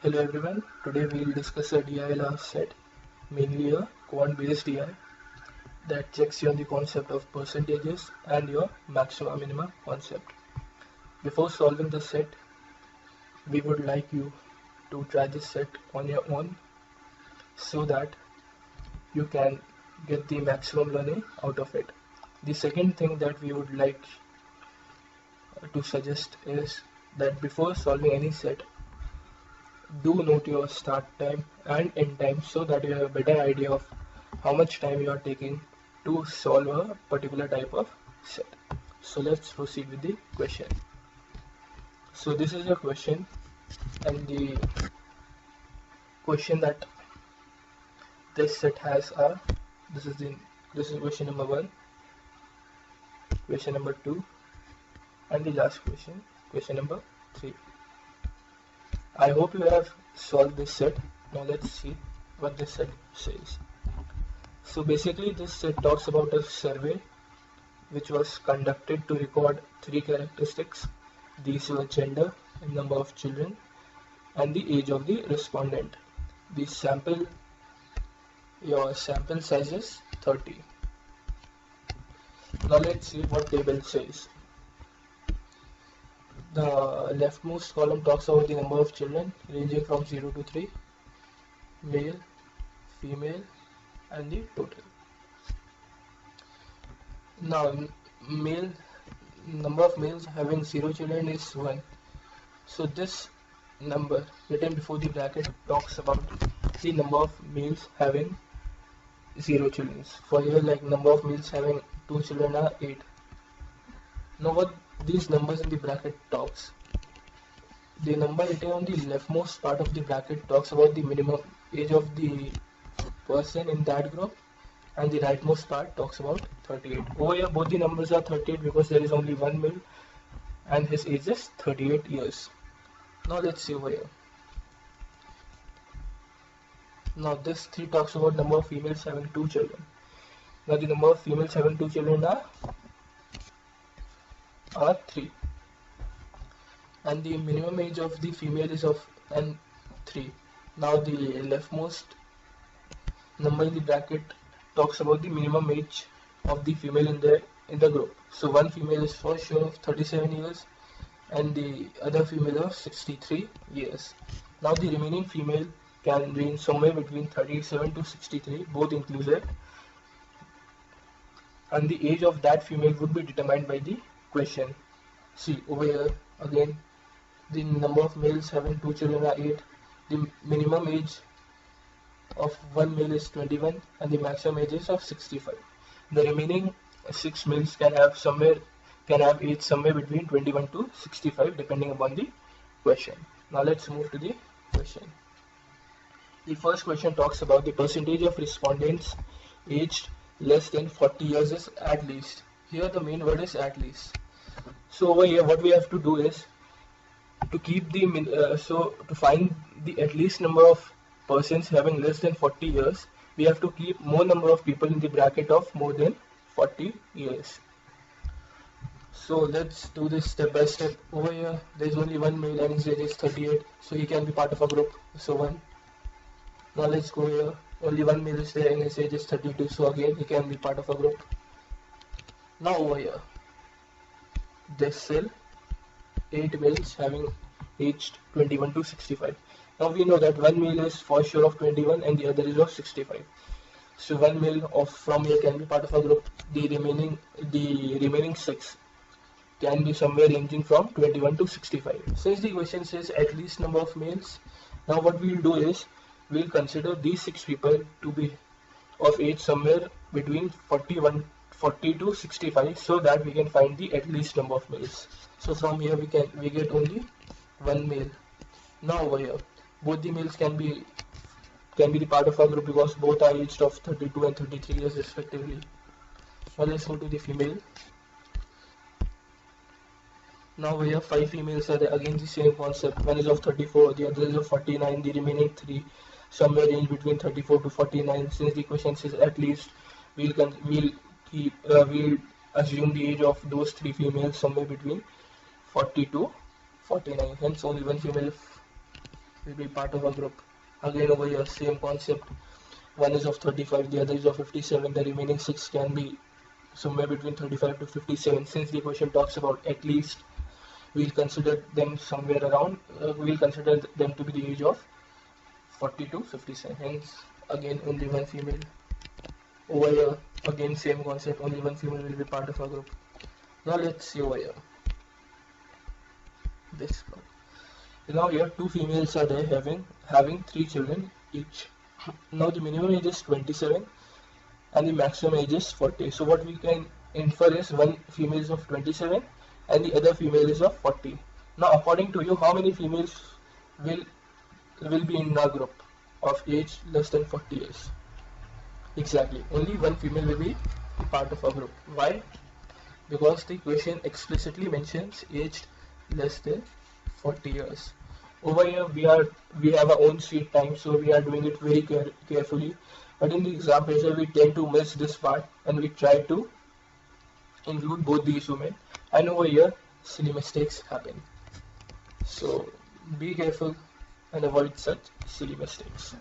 Hello everyone, today we will discuss a DILR set, mainly a quant-based DI that checks you on the concept of percentages and your maxima minima concept. Before solving the set, we would like you to try this set on your own so that you can get the maximum learning out of it. The second thing that we would like to suggest is that before solving any set, do note your start time and end time so that you have a better idea of how much time you are taking to solve a particular type of set. So let's proceed with the question. So this is your question, and the question that this set has are this is question number 1, question number 2, and the last question number 3. I hope you have solved this set. Now let's see what this set says. So basically this set talks about a survey which was conducted to record 3 characteristics. These were gender, number of children, and the age of the respondent. Your sample size is 30. Now let's see what table says. The leftmost column talks about the number of children ranging from 0 to 3, male, female, and the total. Now, number of males having 0 children is 1. So this number written before the bracket talks about the number of males having 0 children. For here, like number of males having 2 children are 8. Now what these numbers in the bracket talks. The number written on the leftmost part of the bracket talks about the minimum age of the person in that group, and the rightmost part talks about 38. Over here both the numbers are 38 because there is only one male and his age is 38 years. Now let's see over here. Now this 3 talks about number of females having 2 children. Now the number of females having 2 children are 3, and the minimum age of the female is of 3. Now the leftmost number in the bracket talks about the minimum age of the female in the group. So one female is for sure of 37 years and the other female of 63 years. Now the remaining female can range somewhere between 37 to 63, both inclusive, and the age of that female would be determined by the question. See over here again, the number of males having 2 children are 8. The minimum age of one male is 21 and the maximum age is of 65. The remaining 6 males can have age somewhere between 21 to 65 depending upon the question. Now let's move to the question. The first question talks about the percentage of respondents aged less than 40 years is at least. Here the main word is at least. So over here what we have to do is to keep the to find the at least number of persons having less than 40 years, we have to keep more number of people in the bracket of more than 40 years. So let's do this step by step. Over here there is only one male and his age is 38, so he can be part of a group, so 1. Now let's go here, only one male is there and his age is 32, so again he can be part of a group. Now over here this cell 8 males having aged 21 to 65. Now we know that one male is for sure of 21 and the other is of 65. So one male from here can be part of a group. The remaining 6 can be somewhere ranging from 21 to 65. Since the question says at least number of males, now what we will do is we will consider these 6 people to be of age somewhere between 40 to 65 so that we can find the at least number of males. So from here we get only one male. Now over here both the males can be the part of our group because both are aged of 32 and 33 years respectively. Now let's go to the female. Now we have 5 females are there. Again the same concept. One is of 34, the other is of 49, the remaining 3 somewhere range between 34 to 49. Since the question says at least, we'll assume the age of those 3 females somewhere between 40 to 49. Hence only one female will be part of a group. Again over here, same concept. One is of 35, the other is of 57. The remaining 6 can be somewhere between 35 to 57. Since the question talks about at least, we'll consider them somewhere around, we'll consider them to be the age of 40 to 57. Hence, again, only one female. Over here, again, same concept, only one female will be part of our group. Now let's see over here. This one. Now here, two females are there having 3 children each. Now the minimum age is 27 and the maximum age is 40. So what we can infer is one female is of 27 and the other female is of 40. Now according to you, how many females will be in our group of age less than 40 years? Exactly, only one female will be part of our group. Why? Because the question explicitly mentions aged less than 40 years. Over here we have our own sheet time, so we are doing it very carefully. But in the exam pressure, we tend to miss this part and we try to include both these women. And over here, silly mistakes happen. So be careful and avoid such silly mistakes.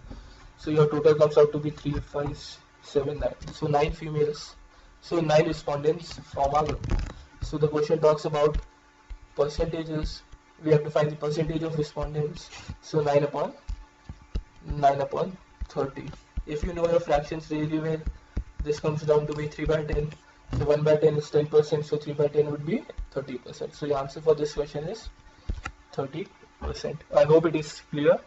So your total comes out to be 3, 5, 7, 9. So 9 females. So 9 respondents from our group. So the question talks about percentages. We have to find the percentage of respondents. So 9 upon 30. If you know your fractions really well, this comes down to be 3 by 10. So 1 by 10 is 10%, so 3 by 10 would be 30%. So the answer for this question is 30%. I hope it is clear.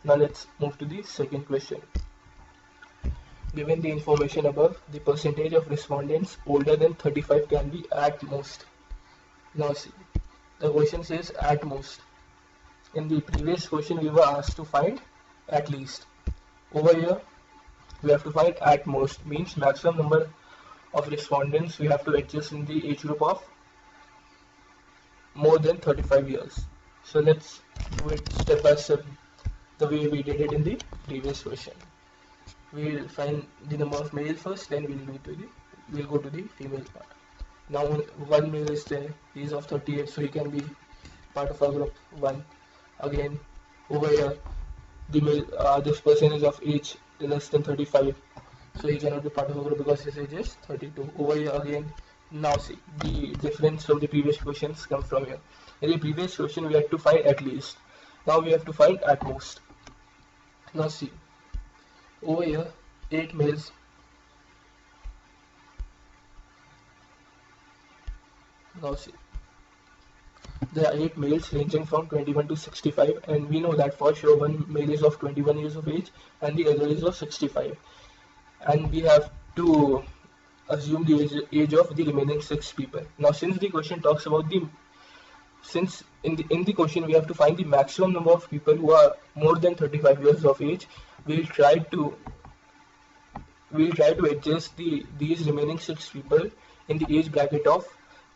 Now let's move to the second question. Given the information above, the percentage of respondents older than 35 can be at most. Now see, the question says at most. In the previous question we were asked to find at least. Over here we have to find at most, means maximum number of respondents we have to adjust in the age group of more than 35 years. So let's do it step by step the way we did it in the previous question. We'll find the number of male first, then we'll go to the female part. Now one male is there, he is of 38, so he can be part of our group 1. Again over here, the male, this person is of age less than 35, so he cannot be part of our group because his age is 32. Over here again, now see, the difference from the previous questions come from here. In the previous question we had to find at least, now we have to find at most. Now see, over here 8 males. Now see, there are 8 males ranging from 21 to 65, and we know that for sure one male is of 21 years of age and the other is of 65, and we have to assume the age of the remaining 6 people. Now since the question talks about in the question we have to find the maximum number of people who are more than 35 years of age, we'll try to adjust these remaining 6 people in the age bracket of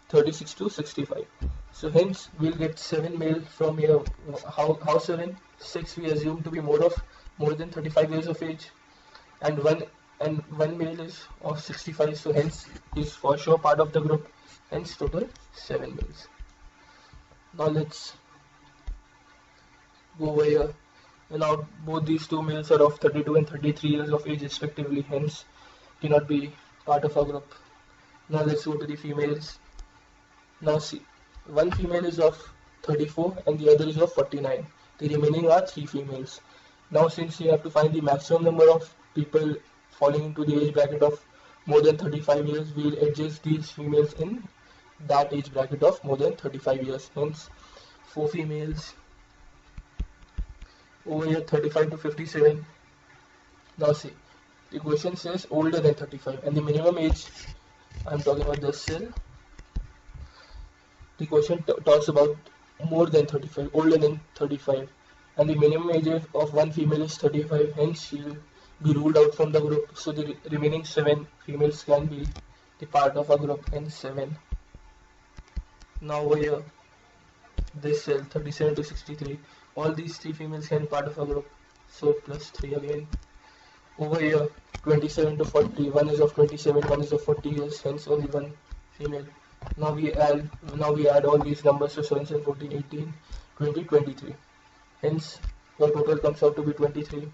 36 to 65. So hence we'll get 7 male from here. How 7? 6 we assume to be more than 35 years of age, and one male is of 65, so hence is for sure part of the group. Hence total 7 males. Now let's go over here. Now both these 2 males are of 32 and 33 years of age respectively, hence cannot be part of our group. Now let's go to the females. Now see, one female is of 34 and the other is of 49. The remaining are 3 females. Now since you have to find the maximum number of people falling into the age bracket of more than 35 years, we will adjust these females in that age bracket of more than 35 years. Hence 4 females. Over here 35 to 57. Now see, the question says older than 35 and the minimum age, I'm talking about this cell. The question talks about more than 35, older than 35, and the minimum age of one female is 35, hence she will be ruled out from the group. So the remaining 7 females can be the part of a group, hence 7. Now over here, this cell 37 to 63, all these 3 females can be part of a group, so plus 3 again. Over here 27 to 40, one is of 27, one is of 40 years, hence only one female. Now we add all these numbers, so 7, 7, 14, 18, 20, 23. Hence Your total comes out to be 23.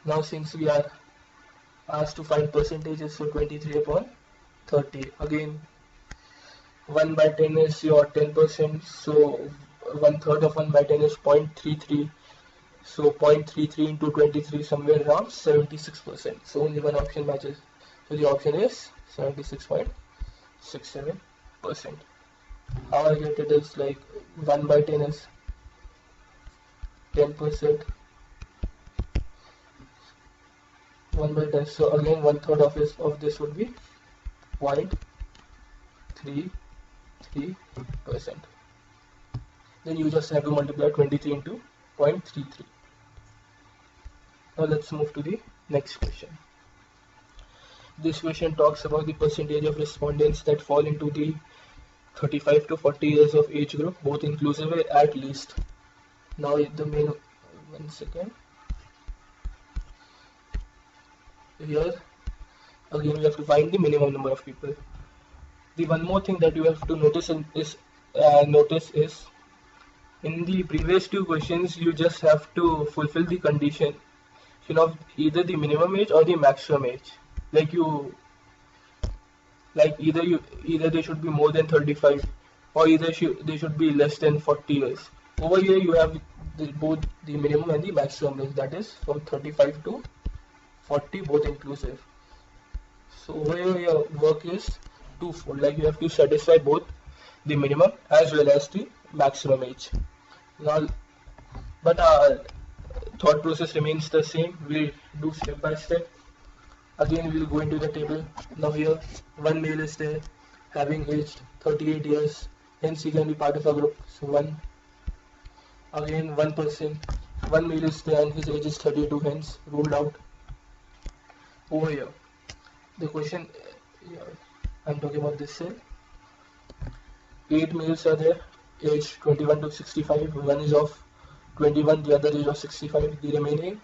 Now since we are asked to find percentages, so 23 upon 30. Again, 1 by 10 is your 10%, so 1/3 of 1 by 10 is 0.33. So 0.33 into 23, somewhere around 76%. So only one option matches. So the option is 76.67%. How I get it is like 1 by 10 is 10%. 1 by 10. So again, 1/3 of this would be 0.33%. Then you just have to multiply 23 into 0.33. Now let's move to the next question. This question talks about the percentage of respondents that fall into the 35 to 40 years of age group, both inclusive at least. Now the main, one second. Here again we have to find the minimum number of people. The one more thing that you have to notice is in the previous two questions you just have to fulfill the condition, you know, either the minimum age or the maximum age. Either they should be more than 35 or either they should be less than 40 years. Over here you have both the minimum and the maximum age, that is from 35 to 40, both inclusive. So over here your work is twofold, like you have to satisfy both the minimum as well as the maximum age. Now, but our thought process remains the same. We'll do step by step. Again we'll go into the table. Now here one male is there having aged 38 years, hence he can be part of a group. So one male is there and his age is 32, hence ruled out. Over here the question, I'm talking about this cell. 8 males are there aged 21 to 65. One is of 21, the other is of 65. The remaining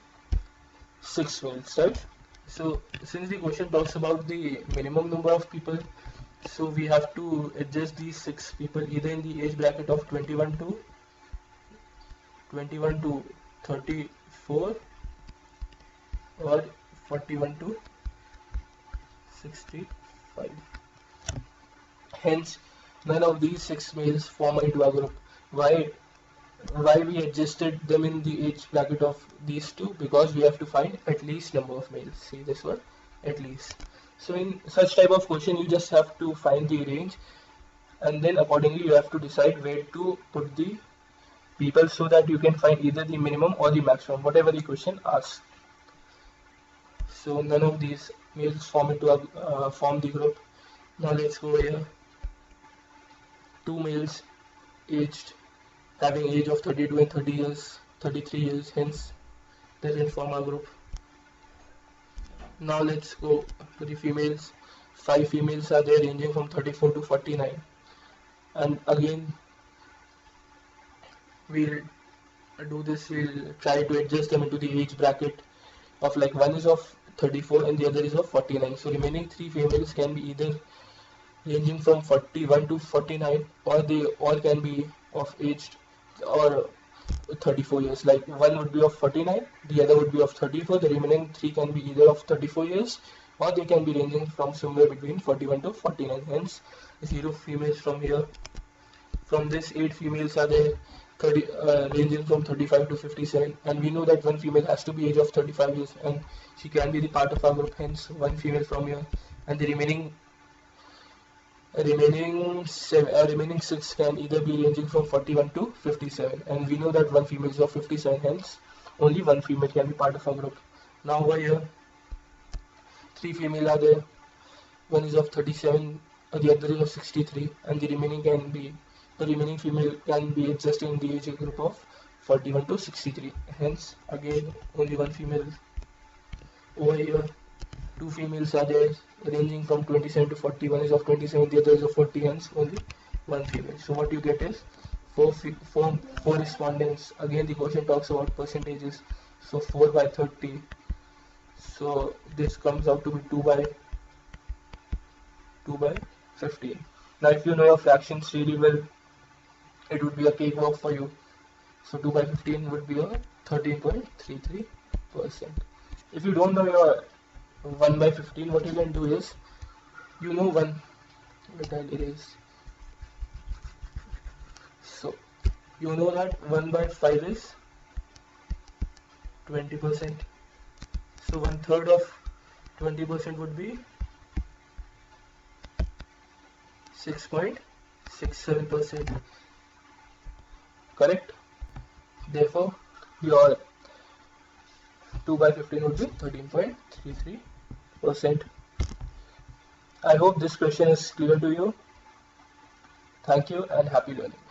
6 males, right? So since the question talks about the minimum number of people, so we have to adjust these 6 people either in the age bracket of 21 to 34 or 41 to 65. Hence none of these 6 males form into a group. Why we adjusted them in the age bracket of these two? Because we have to find at least number of males. See this one, at least. So in such type of question you just have to find the range and then accordingly you have to decide where to put the people so that you can find either the minimum or the maximum, whatever the question asks. So none of these males form the group. Now let's go here. 2 males having age of 32 and 33 years, hence doesn't form a group. Now let's go to the females. 5 females are there ranging from 34 to 49, and again we'll try to adjust them into the age bracket of, like, one is of 34 and the other is of 49. So remaining 3 females can be either ranging from 41 to 49 or they all can be of aged or 34 years. Like one would be of 49, the other would be of 34. The remaining 3 can be either of 34 years or they can be ranging from somewhere between 41 to 49. Hence 0 females from here. From this 8 females are there ranging from 35 to 57, and we know that one female has to be age of 35 years and she can be the part of our group, hence 1 female from here, and the remaining 6 can either be ranging from 41 to 57, and we know that 1 female is of 57, hence only 1 female can be part of our group. Now over here 3 female are there, one is of 37, the other is of 63, and the remaining female can be adjusted in the age group of 41 to 63, hence again only 1 female. Over here 2 females are there ranging from 27 to 40, one is of 27, the other is of 40, hence only 1 female. So what you get is 4 respondents. Again the question talks about percentages, so 4 by 30, so this comes out to be 2 by 15. Now if you know your fractions really well, it would be a cakewalk for you. So 2 by 15 would be a 13.33%. If you don't know your 1 by 15, what you can do is, you know 1, let I'll erase. So you know that 1 by 5 is 20%. So 1/3 of 20% would be 6.67%. Correct? Therefore, your 2 by 15 would be 13.33%. I hope this question is clear to you. Thank you and happy learning.